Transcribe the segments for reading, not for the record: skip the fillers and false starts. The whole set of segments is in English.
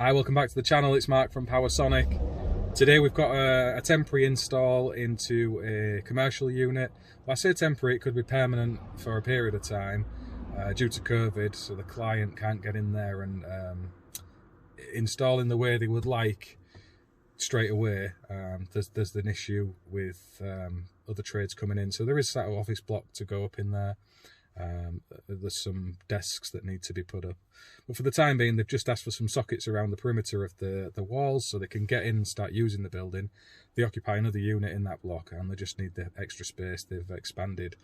Hi, welcome back to the channel. It's Mark from Powersonic. Today we've got a temporary install into a commercial unit. Well, I say temporary, it could be permanent for a period of time due to COVID, so the client can't get in there and install in the way they would like straight away. There's an issue with other trades coming in, so there is that office block to go up in there. There's some desks that need to be put up, but for the time being they've just asked for some sockets around the perimeter of the walls so they can get in and start using the building. They occupy another unit in that block and they just need the extra space. They've expanded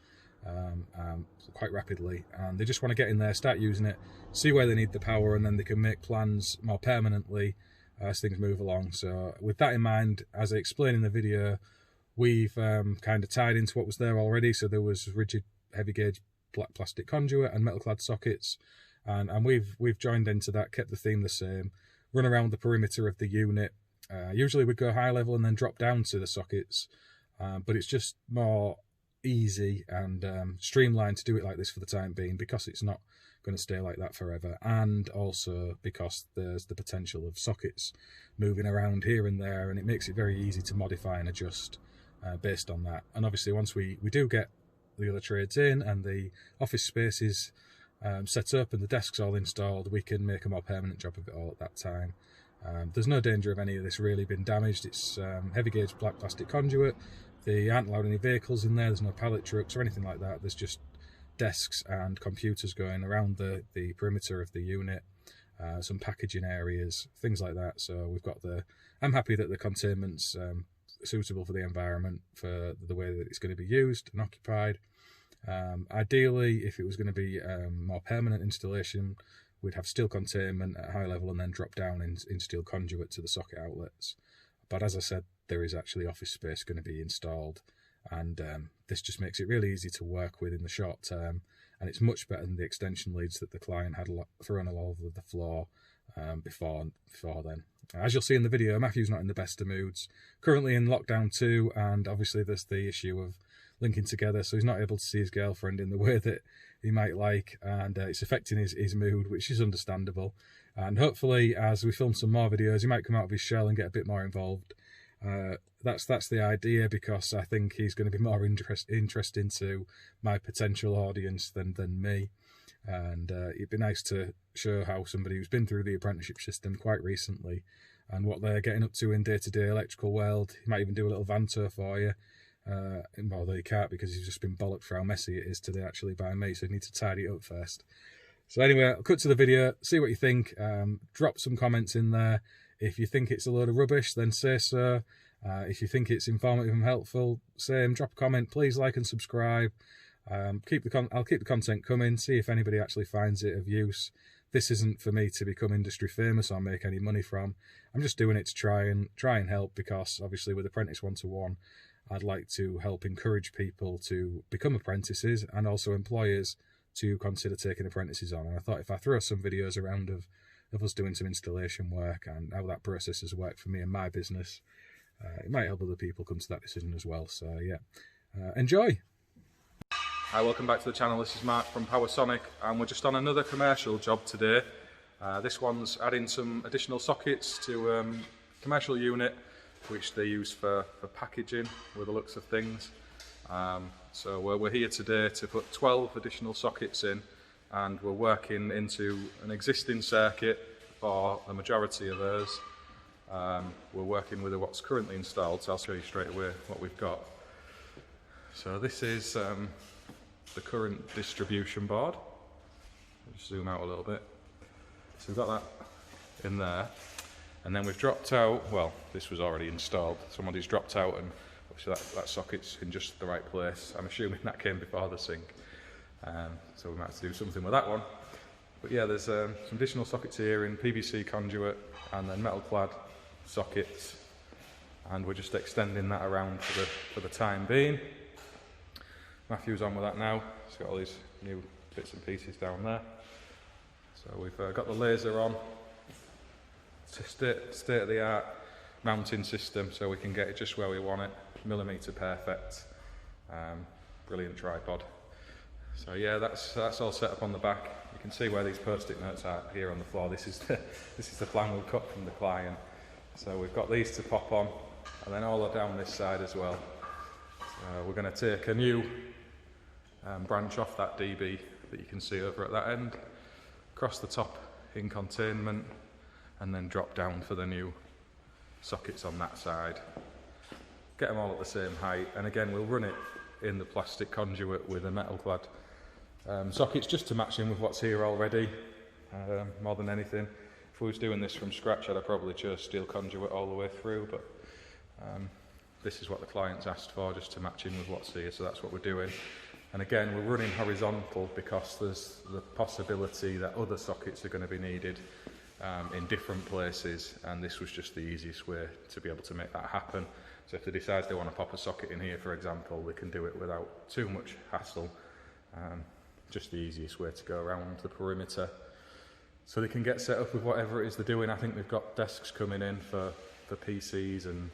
quite rapidly and they just want to get in there, start using it, see where they need the power, and then they can make plans more permanently as things move along. So with that in mind, as I explained in the video, we've kind of tied into what was there already. So there was rigid heavy gauge black plastic conduit and metal clad sockets, and we've joined into that, kept the theme the same, run around the perimeter of the unit. Usually we'd go high level and then drop down to the sockets, but it's just more easy and streamlined to do it like this for the time being, because it's not going to stay like that forever, and also because there's the potential of sockets moving around here and there, and it makes it very easy to modify and adjust based on that. And obviously once we do get the other trades in and the office space is set up and the desks all installed, we can make a more permanent job of it all at that time. There's no danger of any of this really being damaged. It's heavy gauge black plastic conduit. They aren't allowed any vehicles in there. There's no pallet trucks or anything like that. There's just desks and computers going around the perimeter of the unit, some packaging areas, things like that. So we've got I'm happy that the containment's suitable for the environment, for the way that it's going to be used and occupied. Ideally, if it was going to be more permanent installation, we'd have steel containment at high level and then drop down in steel conduit to the socket outlets. But as I said, there is actually office space going to be installed, and this just makes it really easy to work with in the short term, and it's much better than the extension leads that the client had thrown all over the floor before then. As you'll see in the video, Matthew's not in the best of moods, currently in lockdown 2, and obviously there's the issue of linking together, so he's not able to see his girlfriend in the way that he might like, and it's affecting his mood, which is understandable. And hopefully as we film some more videos, he might come out of his shell and get a bit more involved. That's the idea, because I think he's going to be more interesting to my potential audience than me. And it'd be nice to show how somebody who's been through the apprenticeship system quite recently and what they're getting up to in day-to-day electrical world. He might even do a little van tour for you. Although he can't, because he's just been bollocked for how messy it is today actually by me, so you need to tidy it up first. So anyway, I'll cut to the video, see what you think. Drop some comments in there. If you think it's a load of rubbish, then say so. If you think it's informative and helpful, same, drop a comment. Please like and subscribe. I'll keep the content coming, see if anybody actually finds it of use. This isn't for me to become industry famous or make any money from. I'm just doing it to try and help, because obviously with Apprentice 1-to-1, I'd like to help encourage people to become apprentices, and also employers to consider taking apprentices on. And I thought if I throw some videos around of us doing some installation work and how that process has worked for me and my business, it might help other people come to that decision as well. So yeah, enjoy. Hi, welcome back to the channel. This is Mark from Powersonic, and we're just on another commercial job today. This one's adding some additional sockets to a commercial unit, which they use for packaging, with the looks of things. So we're here today to put 12 additional sockets in, and we're working into an existing circuit for the majority of those. We're working with what's currently installed, so I'll show you straight away what we've got. So this is the current distribution board. I'll just zoom out a little bit. So we've got that in there. And then we've dropped out, well, this was already installed. Somebody's dropped out, and obviously that socket's in just the right place. I'm assuming that came before the sink. So we might have to do something with that one. But yeah, there's some additional sockets here in PVC conduit and then metal clad sockets. And we're just extending that around for the time being. Matthew's on with that now. He's got all these new bits and pieces down there. So we've got the laser on. State-of-the-art mounting system, so we can get it just where we want it, millimetre perfect. Brilliant tripod. So yeah, that's all set up on the back. You You can see where these post-it notes are here on the floor. This is the plan we've cut from the client. So we've got these to pop on, and then all down this side as well. So we're going to take a new branch off that DB that you can see over at that end, across the top in containment, and then drop down for the new sockets on that side. Get them all at the same height, and again we'll run it in the plastic conduit with a metal clad sockets just to match in with what's here already, more than anything. If we was doing this from scratch, I'd have probably chose steel conduit all the way through, but this is what the client's asked for, just to match in with what's here, so that's what we're doing. And again, we're running horizontal because there's the possibility that other sockets are going to be needed in different places, and this was just the easiest way to be able to make that happen. So if they decide they want to pop a socket in here, for example, they can do it without too much hassle. Just the easiest way to go around the perimeter. So they can get set up with whatever it is they're doing. I think they've got desks coming in for PCs and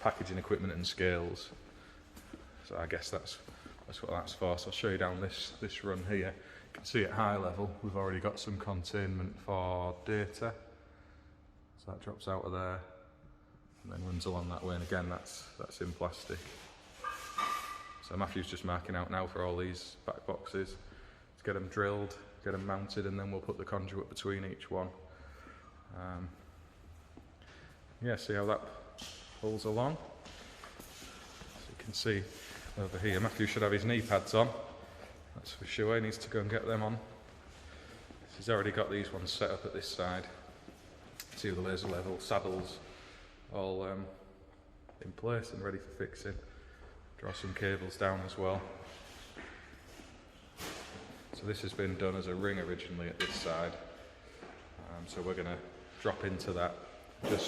packaging equipment and scales. So I guess that's what that's for. So I'll show you down this run here. You can see at high level we've already got some containment for data. So that drops out of there and then runs along that way, and again that's in plastic. So Matthew's just marking out now for all these back boxes to get them drilled, get them mounted, and then we'll put the conduit between each one. Yeah, see how that pulls along? So you can see over here, Matthew should have his knee pads on, that's for sure. He needs to go and get them on. He's already got these ones set up at this side. See the laser level saddles all in place and ready for fixing. Draw some cables down as well. So this has been done as a ring originally at this side. So we're going to drop into that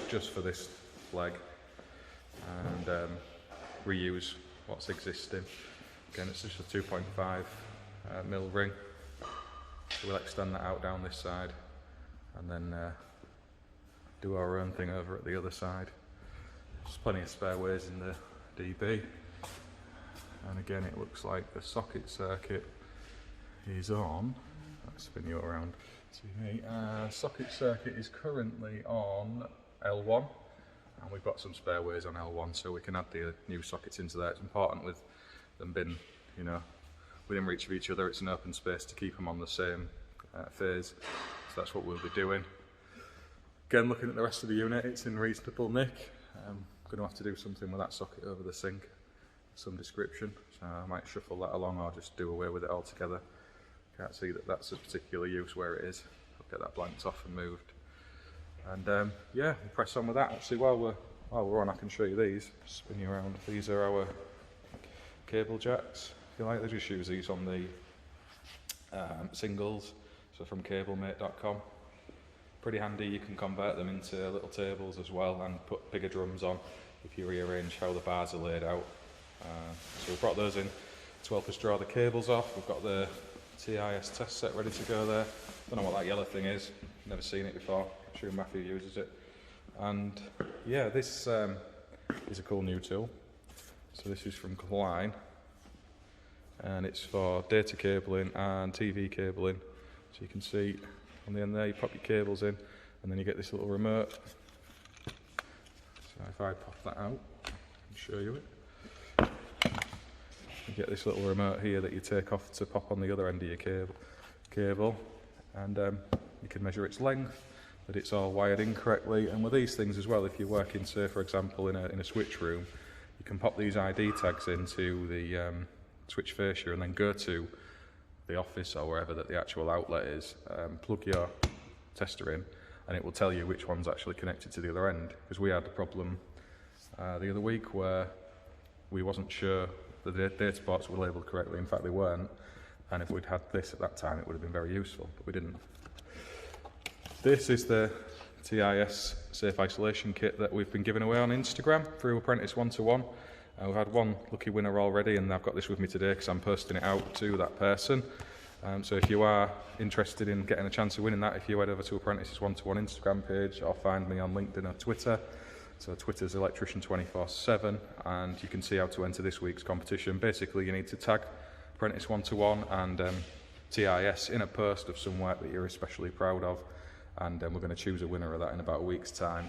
just for this leg and reuse what's existing. Again, it's just a 2.5 mil ring. So we'll extend that out down this side and then do our own thing over at the other side. There's plenty of spare ways in the DB. And again, it looks like the socket circuit is on. Let's spin you around. Socket circuit is currently on L1, and we've got some spare ways on L1, so we can add the new sockets into there. It's important with them being, within reach of each other. It's an open space to keep them on the same phase, so that's what we'll be doing. Again, looking at the rest of the unit, it's in reasonable nick. I'm going to have to do something with that socket over the sink, some description, so I might shuffle that along or just do away with it altogether. Can't see that that's a particular use where it is. I'll get that blanked off and moved. And yeah, we'll press on with that. Actually, while we're on, I can show you these. Spin you around. These are our cable jacks. If you like, they just use these on the singles. So from cablemate.com. Pretty handy. You can convert them into little tables as well and put bigger drums on if you rearrange how the bars are laid out. So we've brought those in to help us draw the cables off. We've got the TIS test set ready to go there. Don't know what that yellow thing is. Never seen it before. I'm sure Matthew uses it. And yeah, this is a cool new tool. So this is from Klein, and it's for data cabling and TV cabling. So you can see on the end there, you pop your cables in, and then you get this little remote. So if I pop that out and show you it, you get this little remote here that you take off to pop on the other end of your cable, and you can measure its length, that it's all wired in correctly. And with these things as well, if you're working, say for example in a switch room, you can pop these ID tags into the switch fascia and then go to the office or wherever that the actual outlet is, plug your tester in, and it will tell you which one's actually connected to the other end. Because we had a problem the other week where we wasn't sure the data ports were labelled correctly. In fact, they weren't, and if we'd had this at that time, it would have been very useful, but we didn't. This is the TIS safe isolation kit that we've been giving away on Instagram through Apprentice 1-to-1. We've had one lucky winner already, and I've got this with me today because I'm posting it out to that person. So if you are interested in getting a chance of winning that, if you head over to Apprentice's 1-to-1 Instagram page, or find me on LinkedIn or Twitter. So Twitter's electrician 24/7, and you can see how to enter this week's competition. Basically, you need to tag Apprentice 1-to-1 and TIS in a post of some work that you're especially proud of, and we're going to choose a winner of that in about a week's time,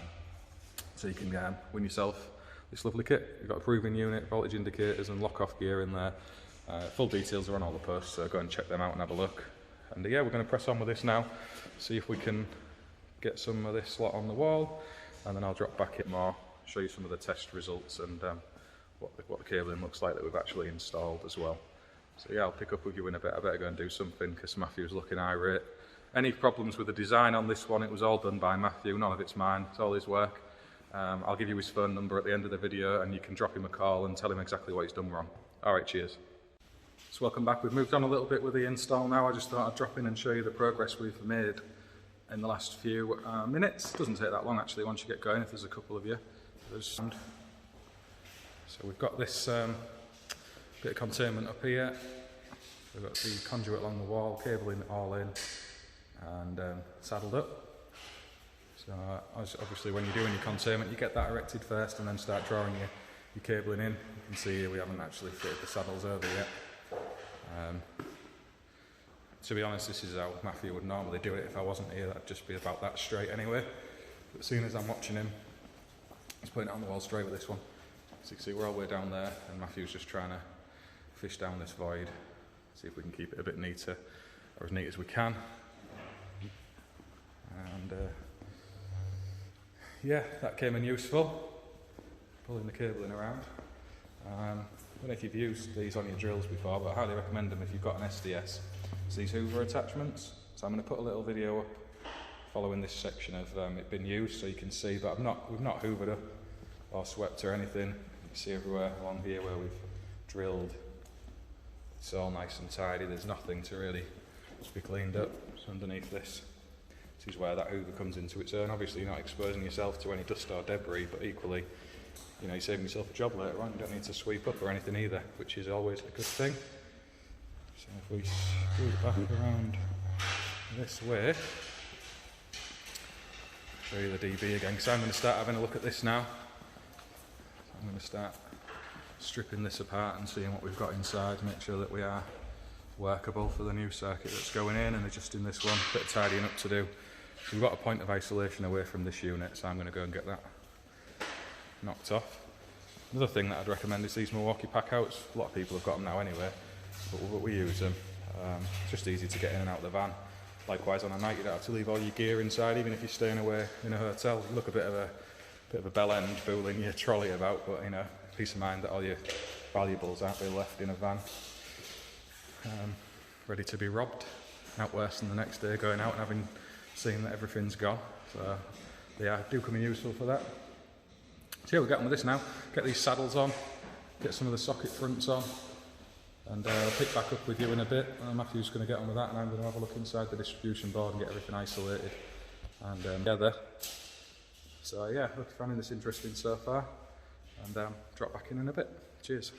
so you can win yourself this lovely kit. You've got a proving unit, voltage indicators and lock-off gear in there. Full details are on all the posts, so go and check them out and have a look. And yeah, we're going to press on with this now, see if we can get some of this slot on the wall, and then I'll drop back in more, show you some of the test results and what the cabling looks like that we've actually installed as well. So yeah, I'll pick up with you in a bit. I better go and do something because Matthew's looking irate. Any problems with the design on this one, it was all done by Matthew, none of it's mine, it's all his work. I'll give you his phone number at the end of the video and you can drop him a call and tell him exactly what he's done wrong. Alright, cheers. So welcome back. We've moved on a little bit with the install now. I just thought I'd drop in and show you the progress we've made in the last few minutes. It doesn't take that long actually once you get going, if there's a couple of you. So we've got this bit of containment up here. We've got the conduit along the wall, cabling all in and saddled up. So obviously when you're doing your containment you get that erected first and then start drawing your cabling in. You can see here we haven't actually fitted the saddles over yet. To be honest, this is how Matthew would normally do it. If I wasn't here, that'd just be about that straight anyway. But as soon as I'm watching him, he's putting it on the wall straight with this one. So you can see we're all the way down there, and Matthew's just trying to fish down this void, see if we can keep it a bit neater, or as neat as we can. And yeah, that came in useful, pulling the cabling around. I don't know if you've used these on your drills before, but I highly recommend them if you've got an SDS. It's these Hoover attachments. So I'm going to put a little video up following this section of it being used so you can see, but we've not hoovered up or swept or anything. You can see everywhere along here where we've drilled. It's all nice and tidy, there's nothing to really just be cleaned up. So underneath this is where that hoover comes into its own. Obviously you're not exposing yourself to any dust or debris, but equally, you know, you're saving yourself a job later on. You don't need to sweep up or anything either, which is always a good thing. So if we screw it back around this way, show you the DB again, because I'm going to start having a look at this now. I'm going to start stripping this apart and seeing what we've got inside, make sure that we are workable for the new circuit that's going in, and adjusting this one, a bit of tidying up to do. So we've got a point of isolation away from this unit, so I'm going to go and get that knocked off. Another thing that I'd recommend is these Milwaukee packouts. A lot of people have got them now anyway, but we use them. It's just easy to get in and out of the van. Likewise on a night you don't have to leave all your gear inside, even if you're staying away in a hotel. You look a bit of a bell end fooling your trolley about, but you know, peace of mind that all your valuables aren't really left in a van, ready to be robbed. Out worse than the next day going out and seen that everything's gone. So they do come in useful for that. So yeah, we'll get on with this now, get these saddles on, get some of the socket fronts on, and I'll pick back up with you in a bit. Matthew's going to get on with that, and I'm going to have a look inside the distribution board and get everything isolated and together. So yeah, hope you're finding this interesting so far, and drop back in a bit. Cheers.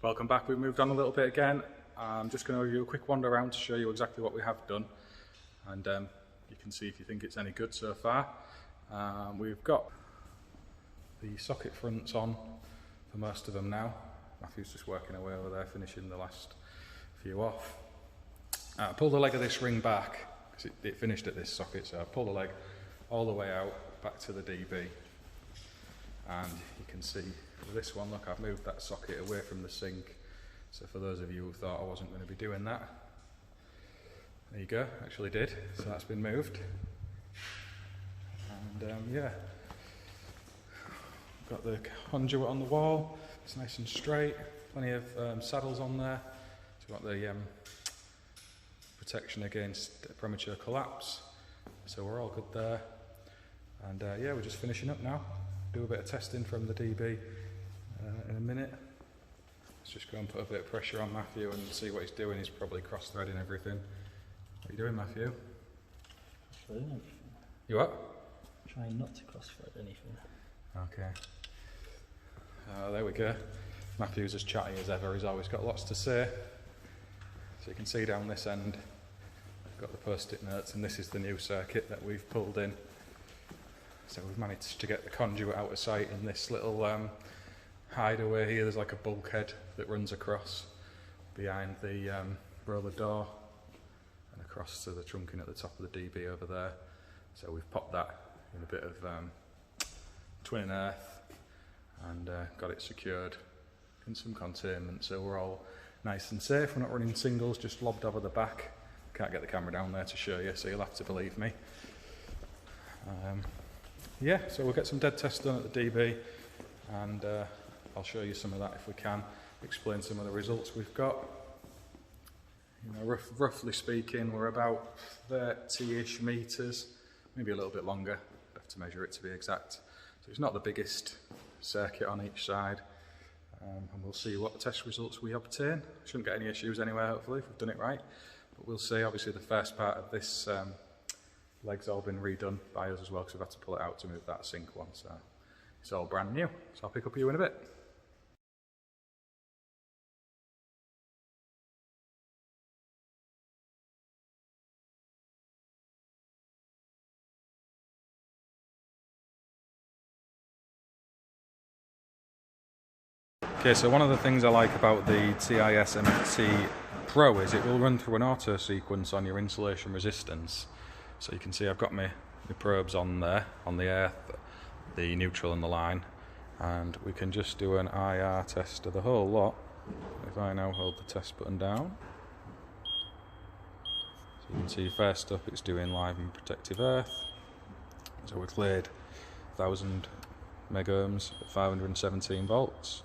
Welcome back. We've moved on a little bit again. I'm just going to give you a quick wander around to show you exactly what we have done, and you can see if you think it's any good so far. We've got the socket fronts on for most of them now. Matthew's just working away over there, finishing the last few off. I pulled the leg of this ring back because it finished at this socket, so I pulled the leg all the way out back to the DB, and you can see with this one, look, I've moved that socket away from the sink. So for those of you who thought I wasn't going to be doing that, there you go, actually did. So that's been moved. And yeah, got the conduit on the wall. It's nice and straight. Plenty of saddles on there. So we've got the protection against premature collapse. So we're all good there. And yeah, we're just finishing up now. Do a bit of testing from the DB in a minute. Let's just go and put a bit of pressure on Matthew and see what he's doing. He's probably cross-threading everything. What are you doing, Matthew? Cross-threading everything. You what? Trying not to cross-thread anything. Okay. There we go. Matthew's as chatty as ever, he's always got lots to say. So you can see down this end, I've got the post-it notes, and this is the new circuit that we've pulled in. So we've managed to get the conduit out of sight in this little hideaway here. There's like a bulkhead that runs across behind the roller door and across to the trunking at the top of the DB over there. So we've popped that in a bit of twin earth and got it secured in some containment, so we're all nice and safe. We're not running singles, just lobbed over the back. Can't get the camera down there to show you, so you'll have to believe me. Yeah, so we'll get some dead tests done at the DB, and I'll show you some of that if we can, explain some of the results we've got. You know, roughly speaking, we're about 30-ish metres, maybe a little bit longer. I'd have to measure it to be exact. So it's not the biggest circuit on each side, and we'll see what test results we obtain. Shouldn't get any issues anywhere, hopefully, if we've done it right. But we'll see. Obviously, the first part of this leg's all been redone by us as well, because we've had to pull it out to move that sink one. So it's all brand new. So I'll pick up you in a bit. Okay, so one of the things I like about the TIS MFT Pro is it will run through an auto sequence on your insulation resistance. So you can see I've got my probes on there, on the earth, the neutral and the line, and we can just do an IR test of the whole lot. If I now hold the test button down, so you can see first up it's doing live and protective earth. So we cleared 1000 megohms at 517 volts.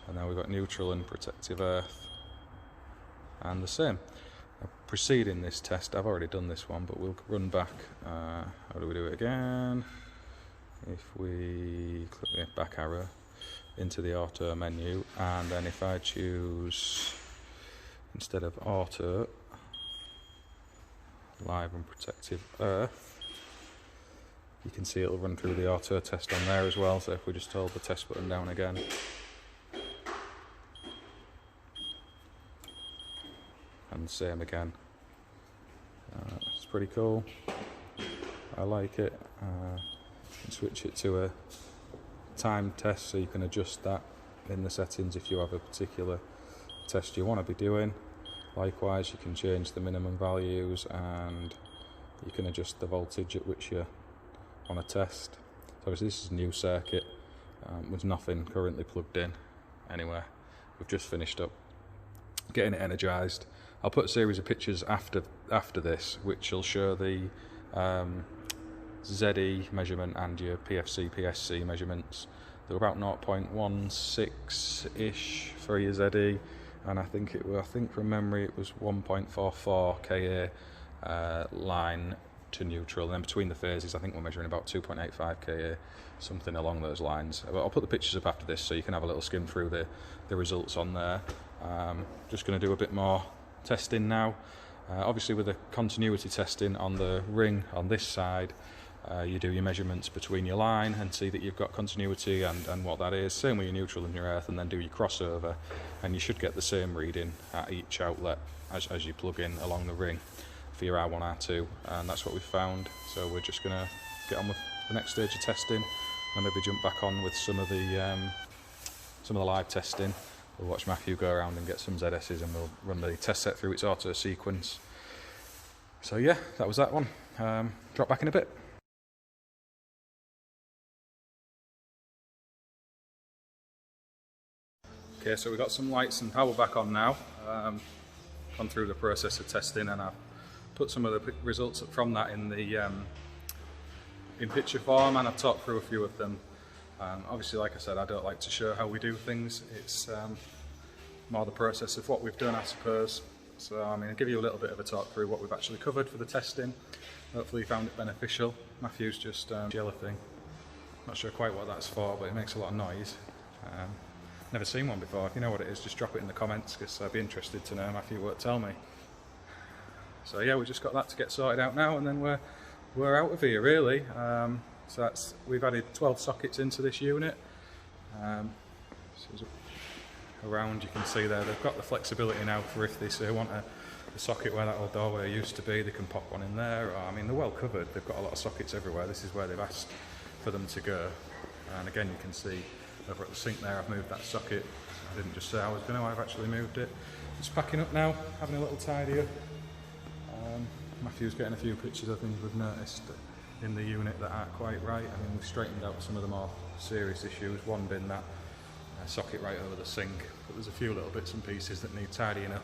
And now we've got neutral and protective earth, and the same. Preceding this test, I've already done this one, but we'll run back. How do we do it again? If we click the back arrow into the auto menu, and then if I choose, instead of auto, live and protective earth, you can see it'll run through the auto test on there as well. So if we just hold the test button down again, and same again. It's pretty cool. I like it. You can switch it to a time test, so you can adjust that in the settings if you have a particular test you want to be doing. Likewise, you can change the minimum values, and you can adjust the voltage at which you want to test. So obviously this is a new circuit with nothing currently plugged in anywhere. We've just finished up getting it energized. I'll put a series of pictures after this, which will show the ZE measurement and your PFC, PSC measurements. They're about 0.16-ish for your ZE, and I think from memory it was 1.44 kA line to neutral. And then between the phases, I think we're measuring about 2.85 kA, something along those lines. But I'll put the pictures up after this, so you can have a little skim through the results on there. Just going to do a bit more testing now. Obviously with the continuity testing on the ring on this side, you do your measurements between your line and see that you've got continuity and what that is. Same with your neutral and your earth, and then do your crossover, and you should get the same reading at each outlet as you plug in along the ring for your R1, R2, and that's what we found. So we're just going to get on with the next stage of testing, and maybe jump back on with some of the live testing. We'll watch Matthew go around and get some ZS's, and we'll run the test set through its auto sequence. So yeah, that was that one. Drop back in a bit. Okay, so we've got some lights and power back on now. Gone through the process of testing, and I've put some of the results from that in the in picture form, and I've talked through a few of them. Obviously, like I said, I don't like to show how we do things. It's more the process of what we've done, I suppose. So I'm going to give you a little bit of a talk through what we've actually covered for the testing. Hopefully you found it beneficial. Matthew's just yellow thing. Not sure quite what that's for, but it makes a lot of noise. Never seen one before. If you know what it is, just drop it in the comments, because I'd be interested to know. Matthew won't tell me. So yeah, we just got that to get sorted out now, and then we're out of here really. So we've added 12 sockets into this unit. So around, you can see there they've got the flexibility now for if they say want a socket where that old doorway used to be, they can pop one in there. Or, I mean, they're well covered, they've got a lot of sockets everywhere. This is where they've asked for them to go. And again, you can see over at the sink there, I've moved that socket. I didn't just say I was going to, I've actually moved it. Just packing up now, having a little tidy up. Matthew's getting a few pictures of things we've noticed in the unit that aren't quite right. I mean, we've straightened out some of the more serious issues. One being that socket right over the sink, but there's a few little bits and pieces that need tidying up,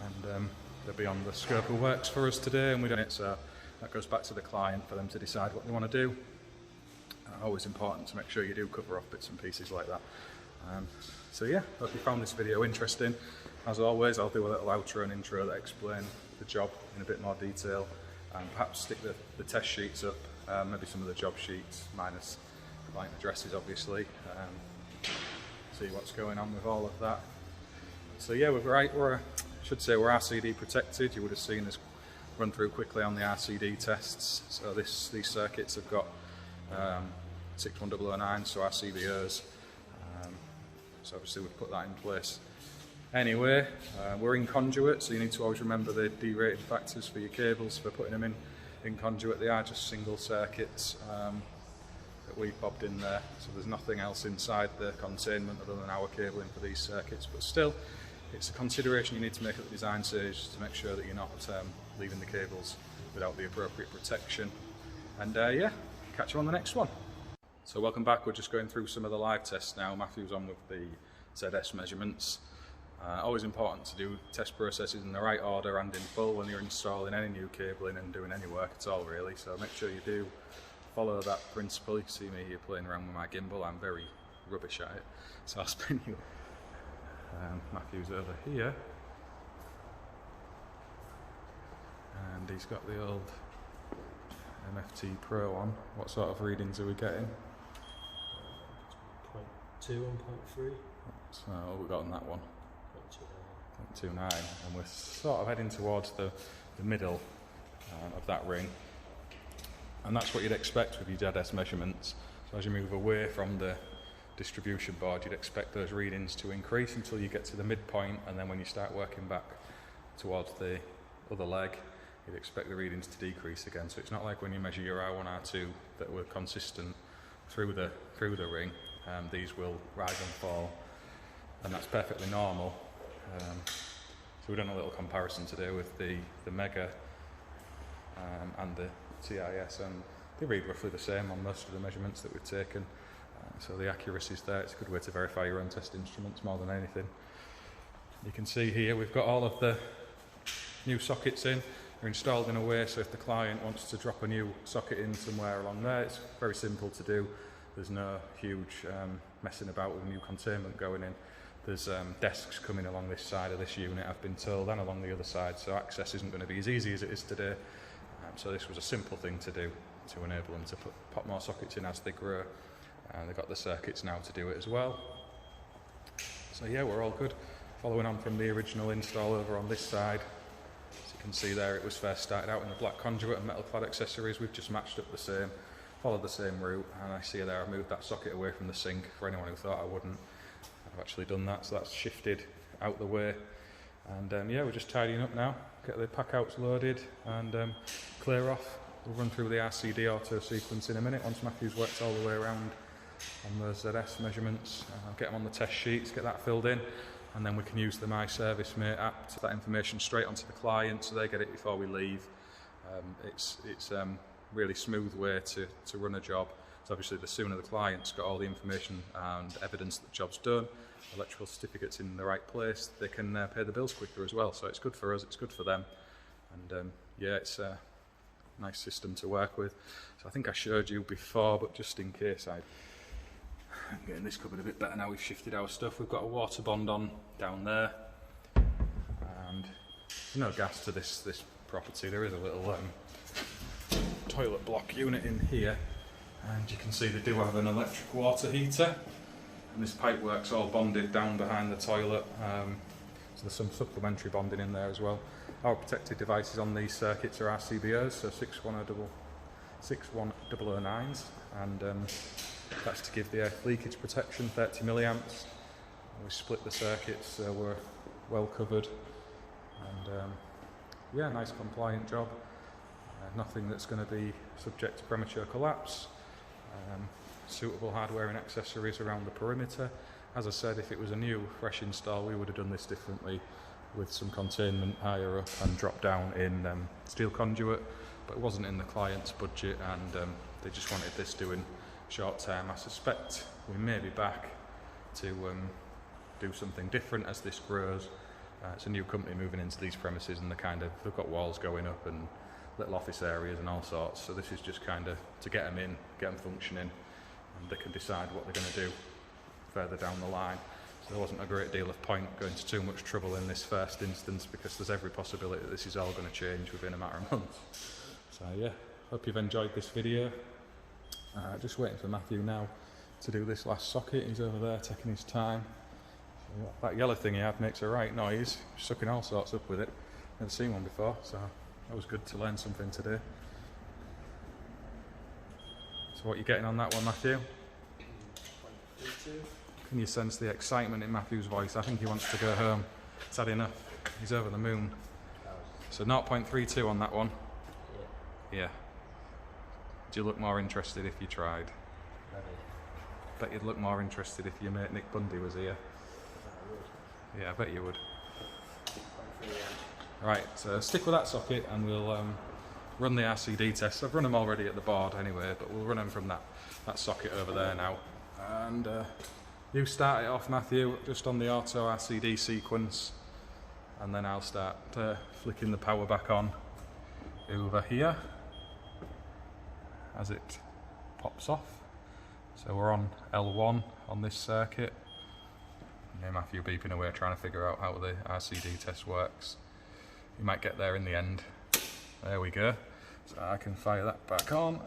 and they're beyond the scope of works for us today, and we don't it, so that goes back to the client for them to decide what they want to do. Always important to make sure you do cover off bits and pieces like that. So yeah, hope you found this video interesting. As always, I'll do a little outro and intro that explain the job in a bit more detail, and perhaps stick the test sheets up, maybe some of the job sheets, minus client addresses obviously. See what's going on with all of that. So yeah, we're RCD protected. You would have seen us run through quickly on the RCD tests. So these circuits have got 61009, so RCBOs. So obviously we've put that in place. Anyway, we're in conduit, so you need to always remember the derating factors for your cables for putting them in conduit. They are just single circuits that we've bobbed in there, so there's nothing else inside the containment other than our cabling for these circuits, but still it's a consideration you need to make at the design stage to make sure that you're not leaving the cables without the appropriate protection. And yeah, catch you on the next one. So welcome back. We're just going through some of the live tests now. Matthew's on with the ZS measurements. Always important to do test processes in the right order and in full when you're installing any new cabling and doing any work at all really, so make sure you do follow that principle. You can see me here playing around with my gimbal. I'm very rubbish at it, so I'll spin you. Matthew's over here, and he's got the old MFT Pro on. What sort of readings are we getting? 0.2 and 0.3. So what we got on that one? 0.29, and we're sort of heading towards the middle of that ring, and that's what you'd expect with your ZS measurements. So as you move away from the distribution board, you'd expect those readings to increase until you get to the midpoint, and then when you start working back towards the other leg, you'd expect the readings to decrease again. So it's not like when you measure your R1, R2 that were consistent through the ring. These will rise and fall, and that's perfectly normal. So we've done a little comparison today with the Mega and the TIS, and they read roughly the same on most of the measurements that we've taken. So the accuracy's there. It's a good way to verify your own test instruments more than anything. You can see here we've got all of the new sockets in. They're installed in a way so if the client wants to drop a new socket in somewhere along there, it's very simple to do. There's no huge messing about with new containment going in. There's desks coming along this side of this unit, I've been told, and along the other side, so access isn't going to be as easy as it is today. So this was a simple thing to do to enable them to pop more sockets in as they grow, and they've got the circuits now to do it as well. So yeah, we're all good. Following on from the original install over on this side, as you can see there, it was first started out in the black conduit and metal clad accessories. We've just matched up the same, followed the same route, and I see there I've moved that socket away from the sink for anyone who thought I wouldn't. I've actually done that, so that's shifted out the way, and yeah, we're just tidying up now, get the packouts loaded and clear off. We'll run through the RCD auto sequence in a minute once Matthew's worked all the way around on those ZS measurements. I'll get them on the test sheets, get that filled in, and then we can use the My Service Mate app to put that information straight onto the client so they get it before we leave. It's really smooth way to run a job. So obviously the sooner the client's got all the information and evidence that the job's done, electrical certificates in the right place, they can pay the bills quicker as well. So it's good for us, it's good for them, and yeah, it's a nice system to work with. So I think I showed you before, but just in case, I'm getting this covered a bit better now we've shifted our stuff. We've got a water bond on down there, and there's no gas to this property. There is a little toilet block unit in here, and you can see they do have an electric water heater, and this pipe work's all bonded down behind the toilet, so there's some supplementary bonding in there as well. Our protected devices on these circuits are RCBOs, so 61009s, and that's to give the earth leakage protection, 30 milliamps. We split the circuits so we're well covered, and yeah, nice compliant job. Nothing that's going to be subject to premature collapse. Suitable hardware and accessories around the perimeter. As I said, if it was a new fresh install, we would have done this differently, with some containment higher up and drop down in steel conduit, but it wasn't in the client's budget, and they just wanted this doing short term. I suspect we may be back to do something different as this grows. It's a new company moving into these premises, and they've got walls going up and little office areas and all sorts, so this is just kind of to get them in, get them functioning, and they can decide what they're going to do further down the line. So there wasn't a great deal of point going to too much trouble in this first instance, because there's every possibility that this is all going to change within a matter of months. So yeah, hope you've enjoyed this video. Just waiting for Matthew now to do this last socket. He's over there taking his time. So that yellow thing he had makes a right noise, sucking all sorts up with it. Never seen one before, so that was good to learn something today. So what are you getting on that one, Matthew? 0.32. Can you sense the excitement in Matthew's voice? I think he wants to go home. He's had enough. He's over the moon. So 0.32 on that one? Yeah. Do you look more interested if you tried? Bet you'd look more interested if your mate Nick Bundy was here. Yeah, I bet you would. Right, so stick with that socket and we'll run the RCD tests. I've run them already at the board anyway, but we'll run them from that socket over there now. And you start it off, Matthew, just on the auto RCD sequence, and then I'll start flicking the power back on over here as it pops off. So we're on L1 on this circuit. Yeah, Matthew beeping away trying to figure out how the RCD test works. You might get there in the end. There we go. So I can fire that back on,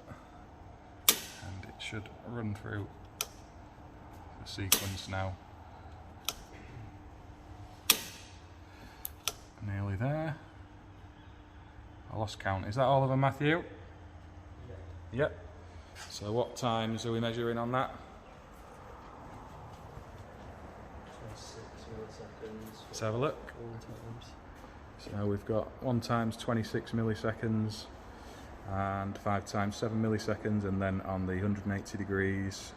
and it should run through the sequence now. Nearly there. I lost count. Is that all of them, Matthew? Yeah. Yep. So what times are we measuring on that? 26 milliseconds. Let's have a look. 4 times. So we've got 1 times 26 milliseconds and 5 times 7 milliseconds, and then on the 180 degrees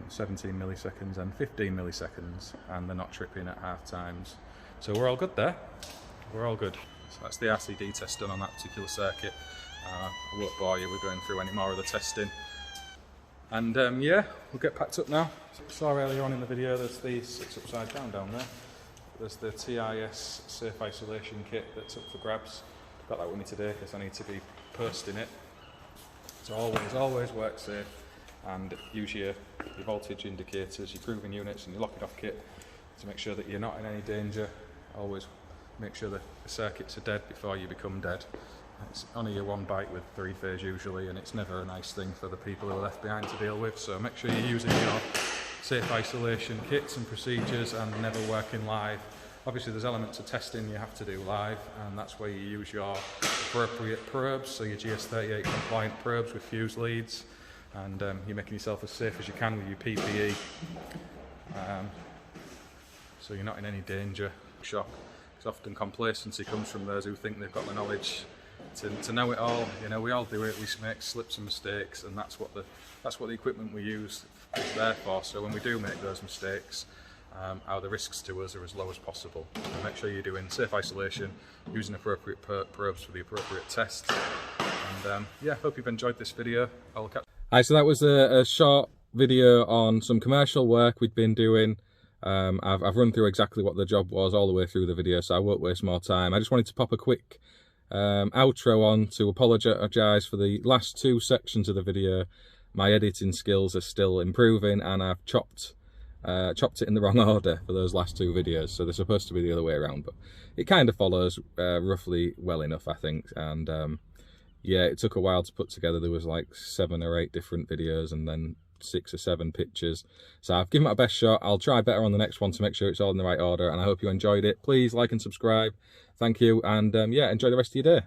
17 milliseconds and 15 milliseconds, and they're not tripping at half times. So we're all good there. We're all good. So that's the RCD test done on that particular circuit. I won't bore you with going through any more of the testing. And yeah, we'll get packed up now. So we saw earlier on in the video, there's these, it's upside down there. There's the TIS safe isolation kit that's up for grabs. Got that with me today because I need to be posting it. So always work safe, and use your voltage indicators, your proving units and your lock it off kit to make sure that you're not in any danger. Always make sure that the circuits are dead before you become dead. It's only your one bite with 3-phase usually, and it's never a nice thing for the people who are left behind to deal with. So make sure you're using your safe isolation kits and procedures and never working live. Obviously there's elements of testing you have to do live, and that's where you use your appropriate probes, so your GS38 compliant probes with fuse leads, and you're making yourself as safe as you can with your PPE, so you're not in any danger. Shock, because often complacency comes from those who think they've got the knowledge to know it all. You know, we all do it, we make slips and mistakes, and that's what the equipment we use is there for. So when we do make those mistakes, the risks to us are as low as possible. And make sure you're doing safe isolation, using appropriate probes for the appropriate test. And yeah, hope you've enjoyed this video. I'll catch. Alright, so that was a short video on some commercial work we'd been doing. I've run through exactly what the job was all the way through the video, so I won't waste more time. I just wanted to pop a quick outro on to apologise for the last 2 sections of the video. My editing skills are still improving, and I've chopped it in the wrong order for those last 2 videos, so they're supposed to be the other way around, but it kind of follows roughly well enough, I think. And yeah, it took a while to put together. There was like 7 or 8 different videos and then 6 or 7 pictures, so I've given it my best shot. I'll try better on the next one to make sure it's all in the right order, and I hope you enjoyed it. Please like and subscribe. Thank you, and yeah, enjoy the rest of your day.